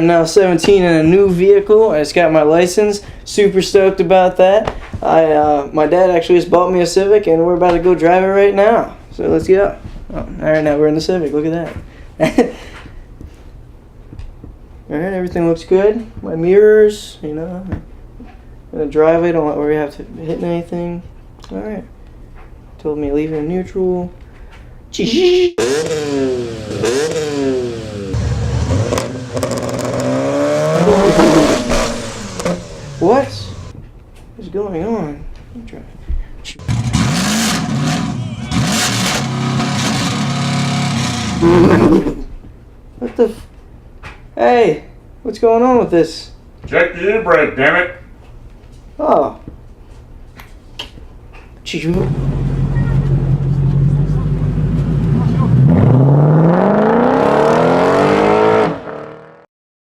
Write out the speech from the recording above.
I'm now 17 in a new vehicle. I just got my license. Super stoked about that. My dad actually just bought me a Civic, and we're about to go drive it right now. So let's go. Oh, all right, now we're in the Civic. Look at that. All right, everything looks good. My mirrors, you know. In the driveway, don't worry, have to hit anything. All right. Told me to leave it in neutral. What is going on? What the? Hey, what's going on with this? Check the e-brake, damn it! Oh.